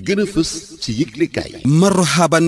gën a fës ci yëglekaay. marhaban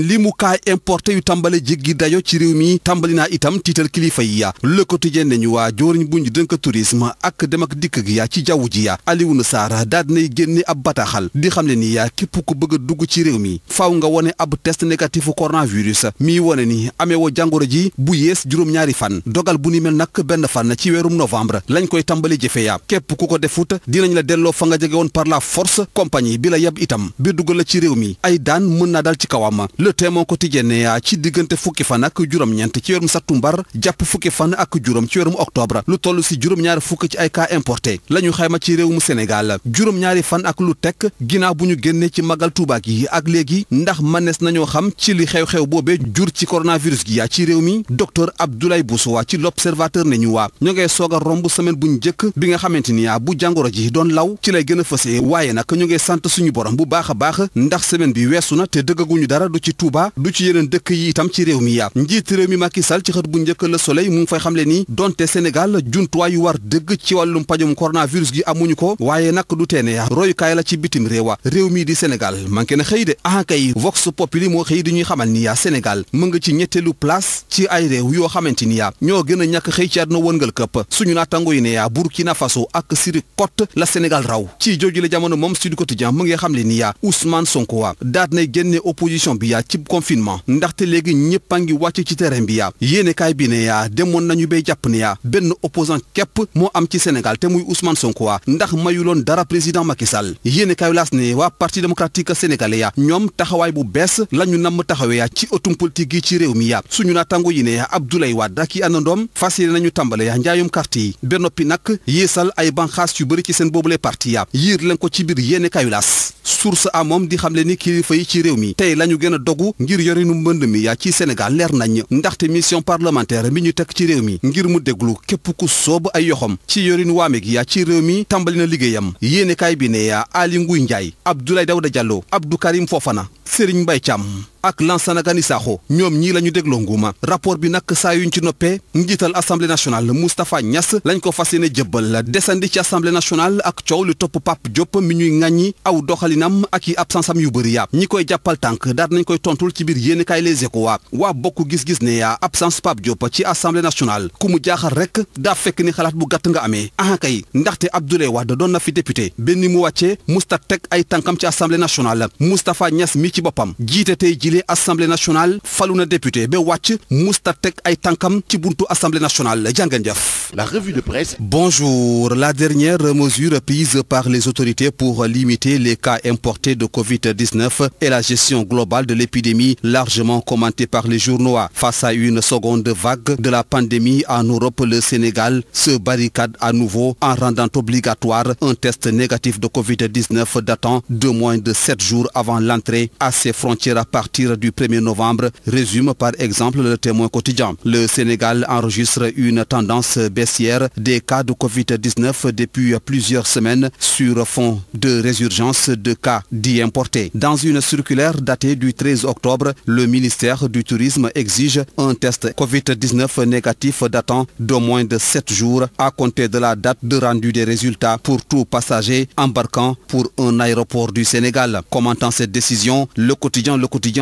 li mu kaay importé yu tàmbale jéggi dayo ci réew mi tàmbali naa itam tiital kilifa yi ya Le Quotidien ne ñu waa jooriñ bu ñu dënk tourisme ak dem ak dikk gi ya ci jaww ji ya Alioune Sarr daal dinay génne ab bataaxal di xam ne ni yaa képp ku bëgg a dugg ci réew mi faaw nga wone ab test négatif coronavirus mi wone ni amee woo jàngoro ji bu yees juróom-ñaari fan dogal bu ni mel nag benn fan ci weerum novembre lañ koy tàmbali jëfe ya képp ku ko defut dinañ la delloo fa nga jege woon par la force compagnie bi la yeb itam bi duggal la ci réew mi ay daan mën naa dal ci kawam Le Témoin Quotidien ne ci diggante fukki fan ak juróom-ñeent ci weerum sattumbar jàpp fukki fan ak juróom ci weerum octobre lu toll si juróom-ñaari fukk ci ay cas importé la ñu xayma ci réewum Sénégal juróom-ñaari fan ak lu tekk ginnaaw bu ñu génnee ci magal Tuuba gi ak léegi ndax mënees nañoo xam ci li xew-xew boobee jur ci coronavirus gi yaa ci réew mi docteur Abdoulaye Bousso ci L'Observateur ne ñu waa ñoo ngay soog a romb semaine bu njëkk bi nga xamante ni bu jàngoro ji doon law ci lay gën a fësee waaye nag ñu ngay sant suñu borom bu baax a baax ndax semaine bi weesu na te dëggaguñu dara du ci Touba du ci yeneen dëkk yi itam ci réew mi yaa njiit réew mi Macky Sall ci xët bu njëkk Le Soleil mu ngi fay xamle ni donte Sénégal jumtuwaay yu war dëgg ci wàllum pajum coronavirus gi amuñu ko waaye nag du teene royukaay la ci bitim réewa réew mi di Sénégal manqué na xëy de kay Vox Populi moo xëy di ñuy xamal ni yaa Sénégal mu nga ci ñetteelu place ci ay réew yoo xamante ni yaa ñoo gën a ñàkk xëy ci àdduna wëngal këpp suñu naatango yi ne yaa Burkina Faso ak Sri Lanka la Sénégal raw ci jooju la jamono moom Sud Quotidien mu ngi xamle ni yaa Ousmane Sonko waa daat nay génne opposition bi yaa ci confinement ndaxte léegi ñëpp a ngi wàcc ci terrain bi yaa yéenekaay bi ne yaa demoon nañu bay jàpp ne yaa benn opposant képp moo am ci Sénégal te muy Ousmane Sonko waa ndax mayuloon dara président Macky Sall yéenekaay laas ne waa parti démocratique sénégalais yaa ñoom taxawaay bu bees la ñu namm taxawee yaa ci ëttum politique gi ci réew mi yaa suñu naataango yi ne yaa Abdoulaye Wade ak i àndandoom fas yéene nañu tàmbale yaa njaayum carte yi ba noppi nag yéesal ay banxaas yu bëri ci seen boobule parti yaa yiir leen ko ci biir yéenekaayu laas source a moom di xamle ni kilifa yi ci réew mi tey la ñu gën a dogu ngir yorinu mbënd mi yaa ci Sénégal leer nañ ndaxte mission parlementaire mi ñu teg ci réew mi ngir mu déglu képp ku soob ay yoxam ci yorinu waame gi yaa ci réew mi tàmbali na liggéeyam yéenekaay bi ne yaa Aly Ngouille Ndiaye Abdoulaye Daouda Diallo Abdou Karim Fofana Serigne Mbaye Thiam ak Lansana Gagny Sakho ñoom ñii la ñu dégloo nguuma rapport bi nag saa yuñ ci noppee njiital assemblée nationale Moustapha Niass lañ ko fas yéene jëbbal desandi ci assemblée nationale ak coow lu topp Pape Diop mi ñuy ŋàññi aw doxalinam ak i absence am yu bëri yaa ñi koy jàppal tànk daal nañ koy tontul ci biir yéenekaay Les Échos waa bokk gis-gis ne yaa absence Pape Diop ci assemblée nationale ku mu jaaxal rek daa fekk ni xalaat bu gàtt nga amee kay ndaxte Abdoulaye Wade doon na fi député benn mu wàccee musta teg ay tànkam ci assemblée nationale Moustapha Niass mi ci boppam jiite tey jilee assemblée nationale falu na député ba wàcc musta teg ay tànkam ci buntu assemblée nationale jàngeen jëf. La revue de presse. Bonjour. La dernière mesure prise par les autorités pour limiter les cas importés de Covid-19 et la gestion globale de l'épidémie largement commentée par les journaux. Face à une seconde vague de la pandémie en Europe, le Sénégal se barricade à nouveau en rendant obligatoire un test négatif de Covid-19 datant de moins de 7 jours avant l'entrée à ses frontières à partir du 1er novembre, résume par exemple Le Témoin Quotidien. Le Sénégal enregistre une tendance baissière des cas de Covid-19 depuis plusieurs semaines sur fond de résurgence de cas dits importés. Dans une circulaire datée du 13 octobre, le ministère du Tourisme exige un test Covid-19 négatif datant de moins de 7 jours à compter de la date de rendu des résultats pour tout passager embarquant pour un aéroport du Sénégal. Commentant cette décision, Le Quotidien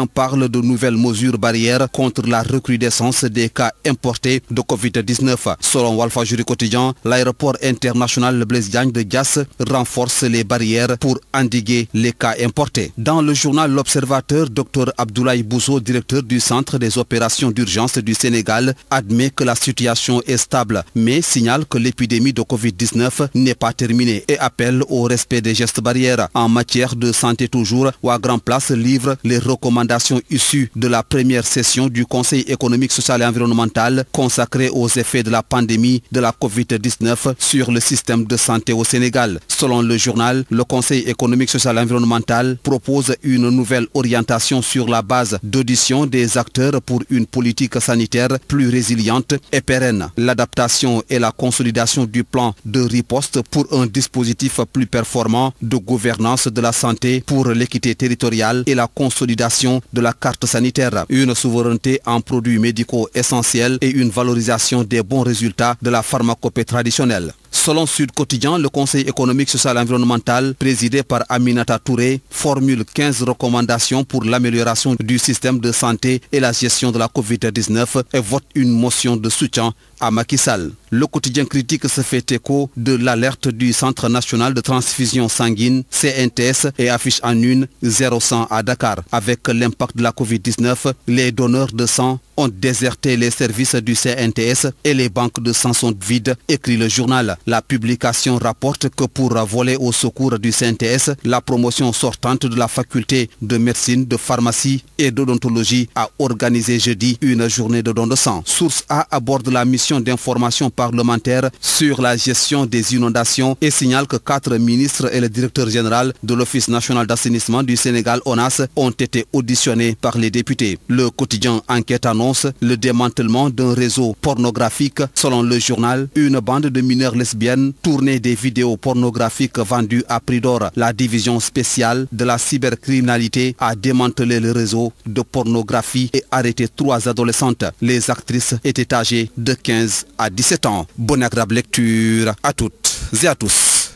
parle de nouvelles mesures barrières contre la recrudescence des cas importés de Covid-19. Selon Walfadjri Quotidien, l'aéroport international Blaise Diagne de Diass renforce les barrières pour endiguer les cas importés. Dans le journal L'Observateur, Dr Abdoulaye Bousso, directeur du Centre des opérations d'urgence du Sénégal, admet que la situation est stable, mais signale que l'épidémie de Covid-19 n'est pas terminée et appelle au respect des gestes barrières. En matière de santé toujours, Wa Grand Place livre les recommandations issues de la première session du Conseil économique, social et environnemental consacré aux effets de la pandémie de la Covid-19 sur le système de santé au Sénégal. Selon le journal, le Conseil économique, social et environnemental propose une nouvelle orientation sur la base d'audition des acteurs pour une politique sanitaire plus résiliente et pérenne. L'adaptation et la consolidation du plan de riposte pour un dispositif plus performant de gouvernance de la santé pour l'équité territoriale et la consolidation de la carte sanitaire, une souveraineté en produits médicaux essentiels et une valorisation des bons résultats de la pharmacopée traditionnelle. Selon Sud Quotidien, le Conseil économique, social et environnemental, présidé par Aminata Touré, formule 15 recommandations pour l'amélioration du système de santé et la gestion de la Covid-19 et vote une motion de soutien à Macky Sall. Le quotidien critique se fait écho de l'alerte du Centre national de transfusion sanguine, CNTS, et affiche en une 0-100 à Dakar. Avec l'impact de la Covid-19, les donneurs de sang ont déserté les services du CNTS et les banques de sang sont vides, écrit le journal. La publication rapporte que pour voler au secours du CNTS, la promotion sortante de la faculté de médecine, de pharmacie et d'odontologie a organisé jeudi une journée de don de sang. Source A aborde la mission d'information parlementaire sur la gestion des inondations et signale que 4 ministres et le directeur général de l'Office national d'assainissement du Sénégal, ONAS, ont été auditionnés par les députés. Le quotidien Enquête annonce le démantèlement d'un réseau pornographique. Selon le journal, une bande de mineurs lesbiennes tournait des vidéos pornographiques vendues à prix d'or. La division spéciale de la cybercriminalité a démantelé le réseau de pornographie et arrêté 3 adolescentes. Les actrices étaient âgées de 15 à 17 ans. Bonne agréable lecture à toutes et à tous.